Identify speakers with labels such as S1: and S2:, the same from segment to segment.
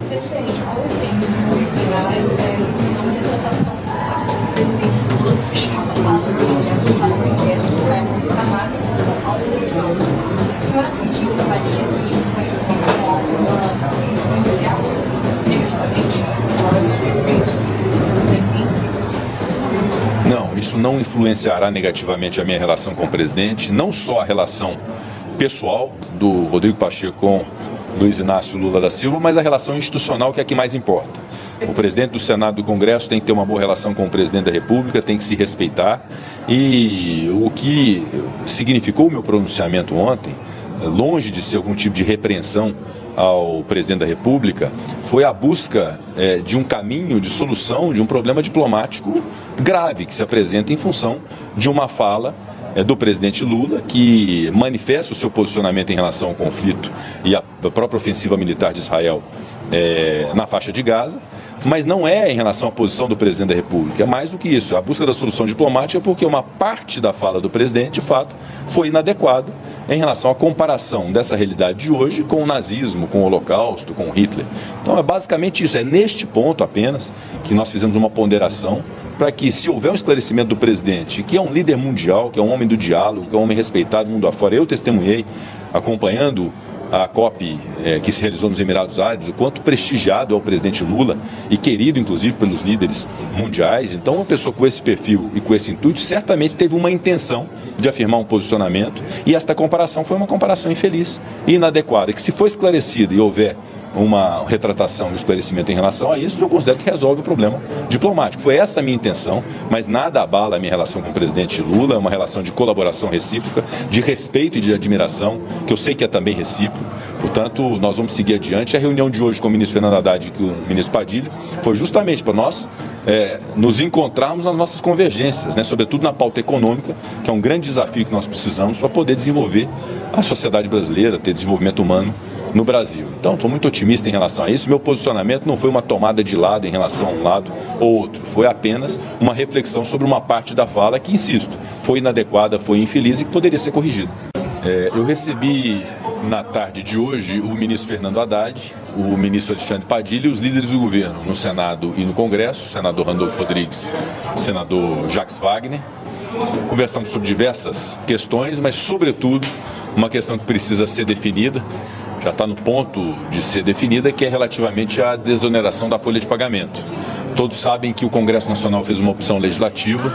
S1: Presidente, ao evento mobiliário, uma retratação do presidente Lula, que fala do inquérito que Israel contra Hamas em relação ao religioso. A senhora acredita que isso vai de alguma forma influenciar negativamente os eventos do presidente?
S2: Não, isso não influenciará negativamente a minha relação com o presidente, não só a relação pessoal do Rodrigo Pacheco com Luiz Inácio Lula da Silva, mas a relação institucional, que é a que mais importa. O presidente do Senado e do Congresso tem que ter uma boa relação com o presidente da República, tem que se respeitar. E o que significou o meu pronunciamento ontem, longe de ser algum tipo de repreensão ao presidente da República, foi a busca de um caminho de solução de um problema diplomático grave que se apresenta em função de uma fala do presidente Lula, que manifesta o seu posicionamento em relação ao conflito e à própria ofensiva militar de Israel na faixa de Gaza, mas não é em relação à posição do presidente da República, é mais do que isso. A busca da solução diplomática é porque uma parte da fala do presidente, de fato, foi inadequada em relação à comparação dessa realidade de hoje com o nazismo, com o Holocausto, com Hitler. Então é basicamente isso, é neste ponto apenas que nós fizemos uma ponderação para que, se houver um esclarecimento do presidente, que é um líder mundial, que é um homem do diálogo, que é um homem respeitado mundo afora, eu testemunhei acompanhando a COP que se realizou nos Emirados Árabes, o quanto prestigiado é o presidente Lula e querido, inclusive, pelos líderes mundiais. Então, uma pessoa com esse perfil e com esse intuito certamente teve uma intenção de afirmar um posicionamento, e esta comparação foi uma comparação infeliz e inadequada, que, se for esclarecida e houver uma retratação e um esclarecimento em relação a isso, eu considero que resolve o problema diplomático. Foi essa a minha intenção, mas nada abala a minha relação com o presidente Lula, é uma relação de colaboração recíproca, de respeito e de admiração, que eu sei que é também recíproco. Portanto, nós vamos seguir adiante. A reunião de hoje com o ministro Fernando Haddad e com o ministro Padilha foi justamente para nós nos encontrarmos nas nossas convergências, sobretudo na pauta econômica, que é um grande desafio que nós precisamos para poder desenvolver a sociedade brasileira, ter desenvolvimento humano no Brasil. Então, estou muito otimista em relação a isso. Meu posicionamento não foi uma tomada de lado em relação a um lado ou outro. Foi apenas uma reflexão sobre uma parte da fala que, insisto, foi inadequada, foi infeliz e que poderia ser corrigida. Eu recebi na tarde de hoje o ministro Fernando Haddad, o ministro Alexandre Padilha e os líderes do governo no Senado e no Congresso, o senador Randolfo Rodrigues, o senador Jacques Wagner. Conversamos sobre diversas questões, mas, sobretudo, uma questão que precisa ser definida, já está no ponto de ser definida, que é relativamente à desoneração da folha de pagamento. Todos sabem que o Congresso Nacional fez uma opção legislativa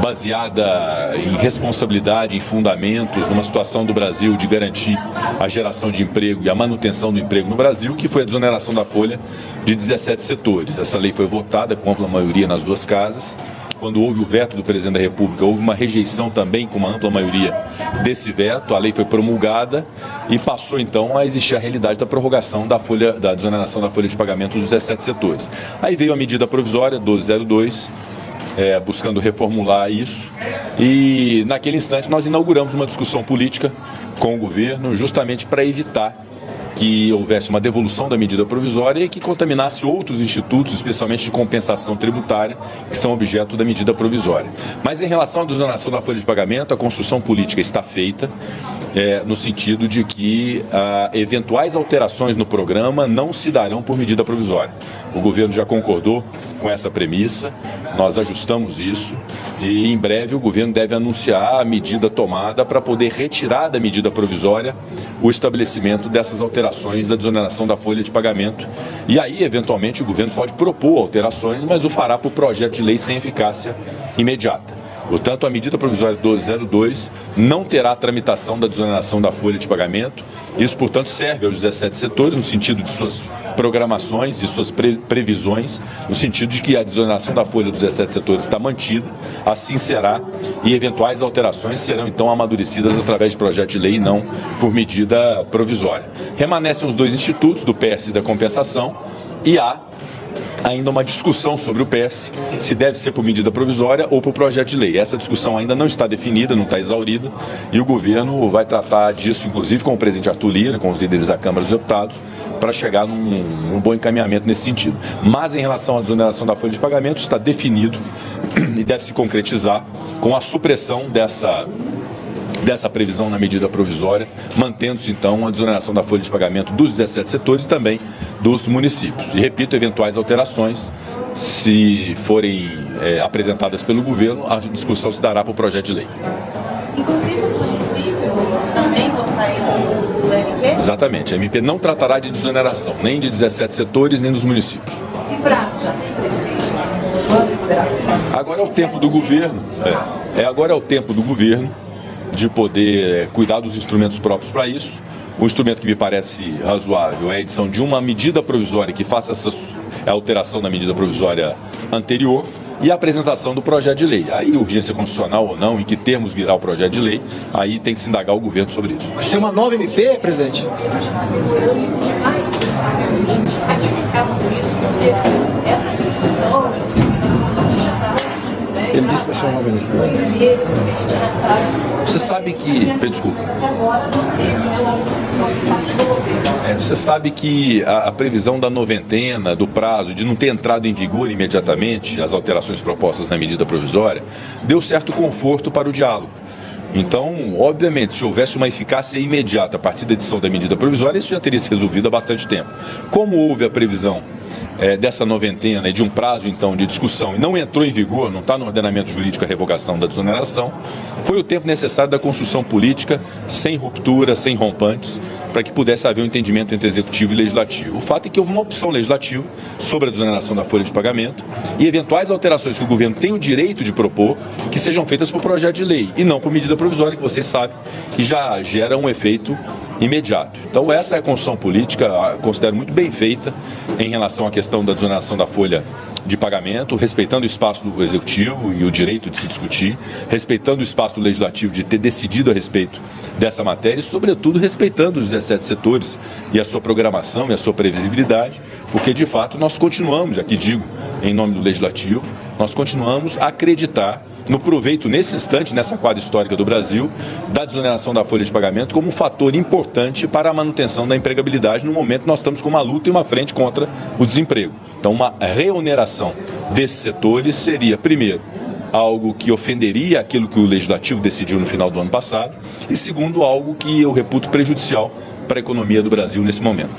S2: baseada em responsabilidade, em fundamentos, numa situação do Brasil de garantir a geração de emprego e a manutenção do emprego no Brasil, que foi a desoneração da folha de 17 setores. Essa lei foi votada com ampla maioria nas duas casas. Quando houve o veto do presidente da República, houve uma rejeição também com uma ampla maioria desse veto. A lei foi promulgada e passou então a existir a realidade da prorrogação da desoneração da folha de pagamento dos 17 setores. Aí veio a medida provisória 1202, buscando reformular isso, e naquele instante nós inauguramos uma discussão política com o governo justamente para evitar que houvesse uma devolução da medida provisória e que contaminasse outros institutos, especialmente de compensação tributária, que são objeto da medida provisória. Mas em relação à desoneração da folha de pagamento, a construção política está feita, no sentido de que eventuais alterações no programa não se darão por medida provisória. O governo já concordou com essa premissa, nós ajustamos isso e em breve o governo deve anunciar a medida tomada para poder retirar da medida provisória o estabelecimento dessas alterações da desoneração da folha de pagamento. E aí, eventualmente, o governo pode propor alterações, mas o fará por projeto de lei sem eficácia imediata. Portanto, a medida provisória 1202 não terá tramitação da desoneração da folha de pagamento. Isso, portanto, serve aos 17 setores no sentido de suas programações, de suas previsões, no sentido de que a desoneração da folha dos 17 setores está mantida, assim será, e eventuais alterações serão, então, amadurecidas através de projeto de lei e não por medida provisória. Remanescem os dois institutos, do PS e da compensação, e há ainda uma discussão sobre o PS, se deve ser por medida provisória ou por projeto de lei. Essa discussão ainda não está definida, não está exaurida, e o governo vai tratar disso, inclusive com o presidente Arthur Lira, com os líderes da Câmara dos Deputados, para chegar num bom encaminhamento nesse sentido. Mas em relação à desoneração da folha de pagamento, está definido e deve se concretizar com a supressão dessa dessa previsão na medida provisória, mantendo-se então a desoneração da folha de pagamento dos 17 setores e também dos municípios. E repito, eventuais alterações, se forem apresentadas pelo governo, a discussão se dará para o projeto de lei.
S1: Inclusive os municípios também vão sair do MP?
S2: Exatamente, a MP não tratará de desoneração, nem de 17 setores, nem dos municípios.
S1: E prazo já tem, presidente? Quando poderá?
S2: Agora é o tempo do governo, agora é o tempo do governo de poder cuidar dos instrumentos próprios para isso. O instrumento que me parece razoável é a edição de uma medida provisória que faça essa alteração da medida provisória anterior e a apresentação do projeto de lei. Aí, urgência constitucional ou não, em que termos virá o projeto de lei, aí tem que se indagar o governo sobre isso.
S3: Vai ser uma nova MP, presidente?
S1: Essa discussão, essa discussão já está.
S3: Ele disse que vai ser uma nova MP.
S1: 2 meses que a gente já sabe.
S2: Você sabe que... Desculpa.
S1: Agora não teve nenhuma discussão por parte do governo.
S2: Você sabe que a previsão da noventena, do prazo, de não ter entrado em vigor imediatamente as alterações propostas na medida provisória, deu certo conforto para o diálogo. Então, obviamente, se houvesse uma eficácia imediata a partir da edição da medida provisória, isso já teria se resolvido há bastante tempo. Como houve a previsão dessa noventena e de um prazo, então, de discussão, e não entrou em vigor, não está no ordenamento jurídico a revogação da desoneração, foi o tempo necessário da construção política, sem ruptura, sem rompantes, para que pudesse haver um entendimento entre executivo e legislativo. O fato é que houve uma opção legislativa sobre a desoneração da folha de pagamento e eventuais alterações que o governo tem o direito de propor que sejam feitas por projeto de lei e não por medida provisória, que vocês sabem que já gera um efeito imediato. Então essa é a construção política, considero muito bem feita em relação à questão da desoneração da folha de pagamento, respeitando o espaço do executivo e o direito de se discutir, respeitando o espaço do legislativo de ter decidido a respeito dessa matéria e, sobretudo, respeitando os 17 setores e a sua programação e a sua previsibilidade, porque, de fato, nós continuamos, aqui digo, em nome do legislativo, nós continuamos a acreditar no proveito, nesse instante, nessa quadra histórica do Brasil, da desoneração da folha de pagamento como um fator importante para a manutenção da empregabilidade no momento que nós estamos com uma luta e uma frente contra o desemprego. Então, uma reoneração desses setores seria, primeiro, algo que ofenderia aquilo que o Legislativo decidiu no final do ano passado e, segundo, algo que eu reputo prejudicial para a economia do Brasil nesse momento.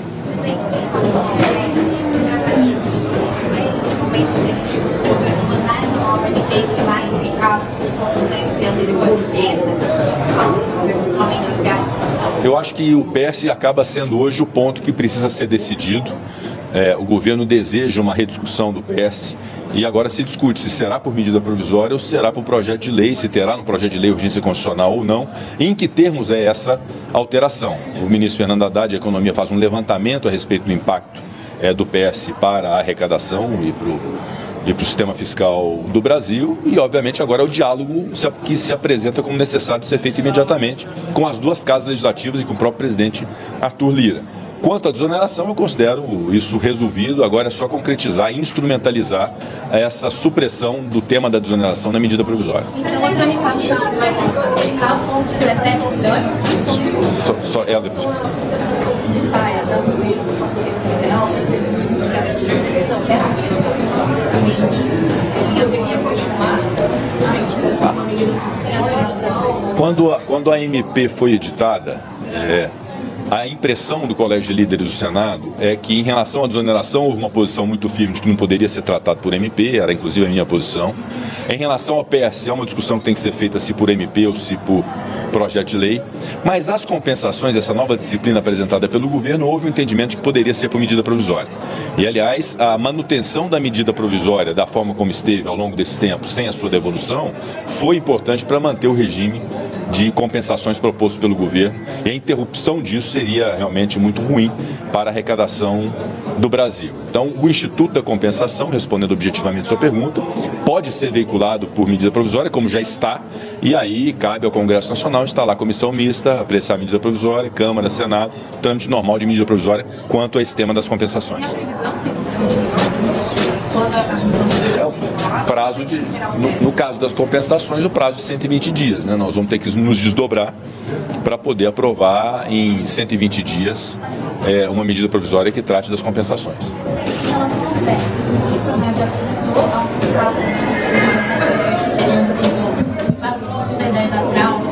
S2: Eu acho que o PS acaba sendo hoje o ponto que precisa ser decidido. O governo deseja uma rediscussão do PS e agora se discute se será por medida provisória ou se será por projeto de lei, se terá no projeto de lei urgência constitucional ou não, e em que termos é essa alteração. O ministro Fernando Haddad, de Economia, faz um levantamento a respeito do impacto do PS para a arrecadação e para o sistema fiscal do Brasil e, obviamente, agora é o diálogo que se apresenta como necessário ser feito imediatamente com as duas casas legislativas e com o próprio presidente Arthur Lira. Quanto à desoneração, eu considero isso resolvido, agora é só concretizar e instrumentalizar essa supressão do tema da desoneração na medida provisória.
S1: Então, a tramitação vai ser com 17 milhões?
S2: Só ela depois.
S1: Das mesas do Conselho Federal, das decisões judiciais, não, essa questão especificamente, eu deveria continuar uma medida
S2: Quando a MP foi editada, a impressão do Colégio de Líderes do Senado é que, em relação à desoneração, houve uma posição muito firme de que não poderia ser tratado por MP, era inclusive a minha posição. Em relação ao PSE, é uma discussão que tem que ser feita se por MP ou se por projeto de lei. Mas as compensações, essa nova disciplina apresentada pelo governo, houve um entendimento de que poderia ser por medida provisória. E, aliás, a manutenção da medida provisória, da forma como esteve ao longo desse tempo, sem a sua devolução, foi importante para manter o regime de compensações propostos pelo governo, e a interrupção disso seria realmente muito ruim para a arrecadação do Brasil. Então, o Instituto da Compensação, respondendo objetivamente a sua pergunta, pode ser veiculado por medida provisória, como já está, e aí cabe ao Congresso Nacional instalar a comissão mista, apreciar a medida provisória, Câmara, Senado, trâmite normal de medida provisória quanto a esse tema das compensações.
S1: E a previsão, quando a
S2: prazo de, no caso das compensações, o prazo de 120 dias, né? Nós vamos ter que nos desdobrar para poder aprovar em 120 dias uma medida provisória que trate das compensações.
S1: Em relação ao PEC, o Haddad apresentou um cabo de 10 da fraude,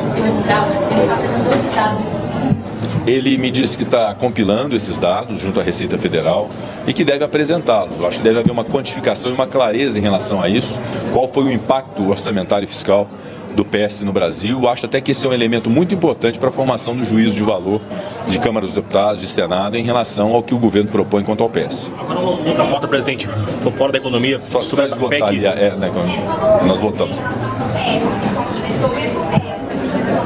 S2: Ele me disse que está compilando esses dados junto à Receita Federal e que deve apresentá-los. Eu acho que deve haver uma quantificação e uma clareza em relação a isso. Qual foi o impacto orçamentário e fiscal do PS no Brasil? Eu acho até que esse é um elemento muito importante para a formação do juízo de valor de Câmara dos Deputados e Senado em relação ao que o governo propõe quanto ao PS.
S4: Agora uma outra pauta, presidente, fora da economia,
S2: Só
S4: sobre a
S2: esgotar
S4: PEC.
S2: ali, na economia. Nós voltamos.
S1: Sobre esse PL,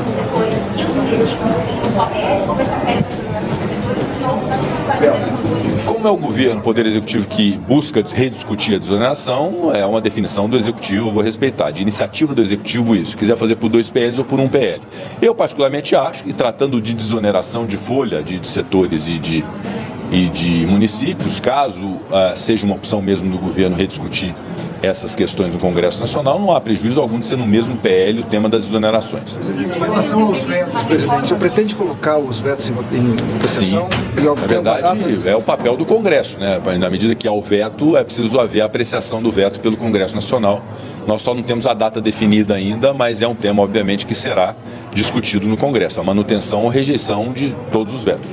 S1: dos setores e os municípios, só PL, como esse PL da dos setores que houve
S2: Como é o governo, o Poder Executivo, que busca rediscutir a desoneração, é uma definição do Executivo, eu vou respeitar. De iniciativa do Executivo, isso. Se quiser fazer por 2 PLs ou por 1 PL. Eu, particularmente, acho que, tratando de desoneração de folha, de setores e de municípios, caso seja uma opção mesmo do governo rediscutir essas questões no Congresso Nacional, não há prejuízo algum de ser no mesmo PL o tema das exonerações.
S3: Em relação aos vetos, presidente, o senhor pretende colocar os vetos em apreciação?
S2: Sim, na verdade é o papel do Congresso, né? Na medida que há o veto, é preciso haver a apreciação do veto pelo Congresso Nacional. Nós só não temos a data definida ainda, mas é um tema, obviamente, que será discutido no Congresso, a manutenção ou rejeição de todos os vetos.